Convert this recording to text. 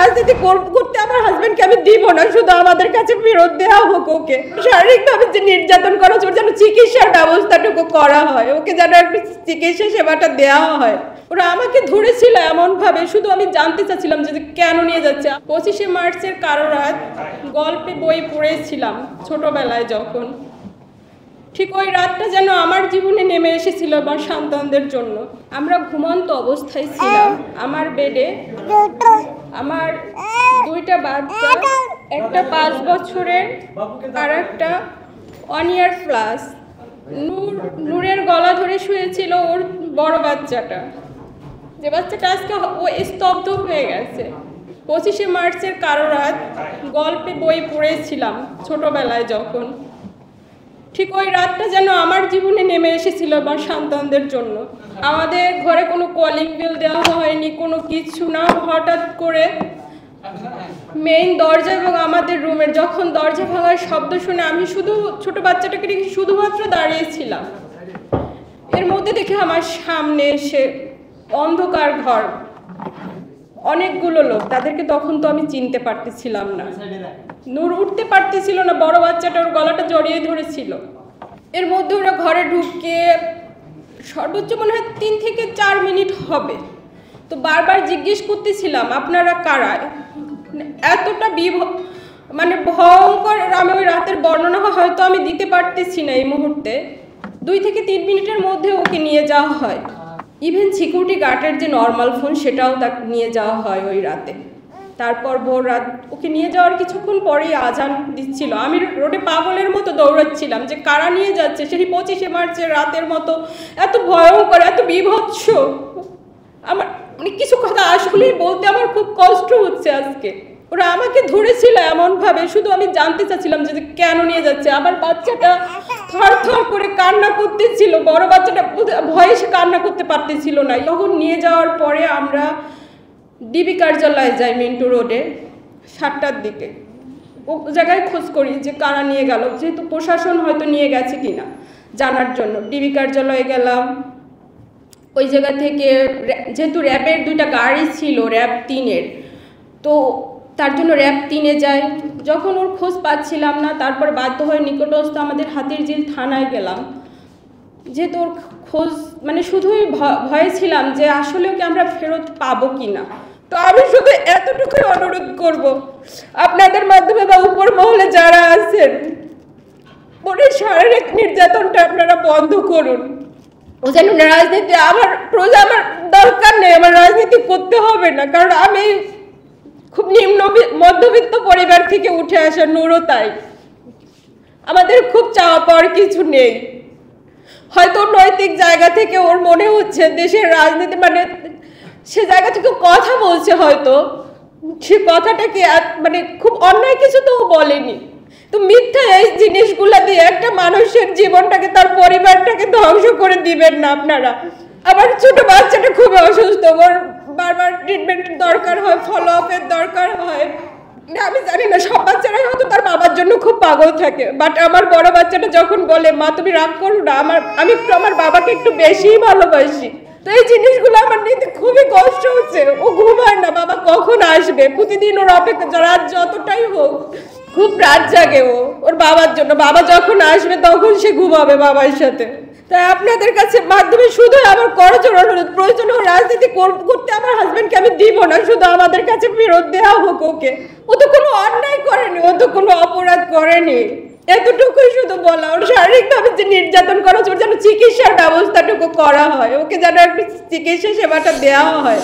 রাজনীতি করতে আমার হাজবেন্ডকে আমি দিব না, শুধু আমাদের কাছে ফেরত দেওয়া হোক। ওকে শারীরিকভাবে যে নির্যাতন করা হচ্ছে, ওর যেন চিকিৎসার ব্যবস্থাটুকু করা হয়, ওকে যেন একটু চিকিৎসা সেবাটা দেওয়া হয়। ওরা আমাকে ধরেছিল এমনভাবে, শুধু আমি জানতে চাচ্ছিলাম যে কেন নিয়ে যাচ্ছে। 25শে মার্চের কারো রাত গল্পে বই পড়েছিলাম ছোটবেলায় যখন, ঠিক ওই রাতটা যেন আমার জীবনে নেমে এসেছিল আমার সন্তানদের জন্য। আমরা ঘুমন্ত অবস্থায় ছিলাম আমার বেডে, আমার দুইটা বাচ্চা, একটা 5 বছরের আর একটা 1 year প্লাস। নূরের গলা ধরে শুয়েছিল ওর বড় বাচ্চাটা, যে বাচ্চাটা আজকে ও স্তব্ধ হয়ে গেছে। 25শে মার্চের কারো রাত গল্পে বই পড়েছিলাম ছোটবেলায় যখন, ঠিক ওই রাতটা যেন আমার জীবনে নেমে এসেছিল আমার সন্তানদের জন্য। আমাদের ঘরে কোনো কলিং বেল দেওয়া হয়নি, কোনো কিছু না। হঠাৎ করে মেইন দরজা এবং আমাদের রুমের যখন দরজা ভাঙার শব্দ শুনে আমি শুধু ছোট বাচ্চাটাকে রেখে শুধুমাত্র দাঁড়িয়েছিলাম। এর মধ্যে দেখে আমার সামনে এসে অন্ধকার ঘর, অনেকগুলো লোক, তাদেরকে তখন তো আমি চিনতে পারতেছিলাম না। নূর উঠতে পারতেছিল না, বড় বাচ্চাটা ওর গলাটা জড়িয়ে ধরেছিল। এর মধ্যে ওরা ঘরে ঢুকে সর্বোচ্চ মনে হয় 3 থেকে 4 মিনিট হবে। তো বারবার জিজ্ঞেস করতেছিলাম আপনারা কারা। এতটা মানে ভয়ঙ্কর, আমি ওই রাতের বর্ণনা হয়তো আমি দিতে পারতেছি না এই মুহূর্তে। 2 থেকে 3 মিনিটের মধ্যে ওকে নিয়ে যাওয়া হয়। ইভেন সিকিউরিটি গার্ডের যে নর্মাল ফোন সেটাও তাকে নিয়ে যাওয়া হয় ওই রাতে। তারপর ভোর রাত ওকে নিয়ে যাওয়ার কিছুক্ষণ পরেই আজান দিচ্ছিল। আমি রোডে পাগলের মতো দৌড়াচ্ছিলাম যে কারা নিয়ে যাচ্ছে। সেই 25শে মার্চের রাতের মতো এত ভয়ঙ্কর, এত বীভৎস। আমার মানে কিছু কথা আসলেই বলতে আমার খুব কষ্ট হচ্ছে আজকে। ওরা আমাকে ধরেছিল এমনভাবে, শুধু আমি জানতে চাচ্ছিলাম যে কেন নিয়ে যাচ্ছে। আমার বাচ্চাটা থর থর করে কান্না করতেছিল, বড় বাচ্চাটা ভয়ে সে কান্না করতে পারতেছিল না। তখন নিয়ে যাওয়ার পরে আমরা ডিবি কার্যালয়ে যাই মিন্টু রোডে 7টার দিকে। ও জায়গায় খোঁজ করি যে কারা নিয়ে গেল, যেহেতু প্রশাসন হয়তো নিয়ে গেছে কিনা জানার জন্য। ডিবি কার্যালয়ে গেলাম। ওই জায়গা থেকে যেহেতু র্যাবের 2টা গাড়ি ছিল, র্যাব 3-এর, তো তার জন্য র্যাব 3-এ যাই। যখন ওর খোঁজ পাচ্ছিলাম না, তারপর বাধ্য হয়ে নিকটস্থ আমাদের হাতিরঝিল থানায় গেলাম। যেহেতু ওর খোঁজ মানে শুধুই ভয়ে ছিলাম যে আসলে ওকে আমরা ফেরত পাবো কি না। তো আমি শুধু এতটুকুই অনুরোধ করব আপনাদের মাধ্যমে বা উপর মহলে যারা আছেন, ওর শারীরিক নির্যাতনটা আপনারা বন্ধ করুন। ও যেন রাজনীতি, আমার দরকার নেই, আমার রাজনীতি করতে হবে না। কারণ আমি খুব নিম্ন মধ্যবিত্ত পরিবার থেকে উঠে আসা, নূরও তাই। আমাদের খুব চাওয়া পাওয়ার কিছু নেই। হয়তো নৈতিক জায়গা থেকে ওর মনে হচ্ছে দেশের রাজনীতি মানে সে জায়গা থেকে কথা বলছে, হয়তো সে কথাটা কি মানে খুব অন্যায় কিছু তো ও বলেনি। তো মিথ্যা এই জিনিসগুলা দিয়ে একটা মানুষের জীবনটাকে, তার পরিবারটাকে ধ্বংস করে দিবেন না আপনারা। আবার ছোট বাচ্চাটা খুব অসুস্থ, ওর বারবার ট্রিটমেন্টের দরকার হয়, ফলো আপের দরকার হয়। আমি জানি না, সব বাচ্চারাই হয়তো তার বাবার জন্য খুব পাগল থাকে। বাট আমার বড় বাচ্চাটা যখন বলে মা তুমি রাগ করো না, আমি আমার বাবাকে একটু বেশিই ভালোবাসি। তো এই জিনিসগুলো আমার নিতে খুবই কষ্ট হচ্ছে। ও ঘুমায় না, বাবা কখন আসবে। প্রতিদিন ওর অপেক্ষা, রাত যতটাই হোক খুব রাত জাগে ওর বাবার জন্য। বাবা যখন আসবে তখন সে ঘুমাবে বাবার সাথে। তাই আপনাদের কাছে মাধ্যমে শুধু আমার করজোর অনুরোধ, প্রয়োজন রাজনীতি করতে আমার হাজবেন্ডকে আমি দিব না, শুধু আমাদের কাছে ফেরত দেওয়া হোক ওকে। ও তো কোনো অন্যায় করেনি, ও তো কোনো অপরাধ করেনি। এতটুকুই শুধু বলা। ওর শারীরিকভাবে যে নির্যাতন করা হচ্ছে, ওর যেন চিকিৎসার ব্যবস্থাটুকু করা হয়, ওকে যেন একটু চিকিৎসা সেবাটা দেওয়া হয়।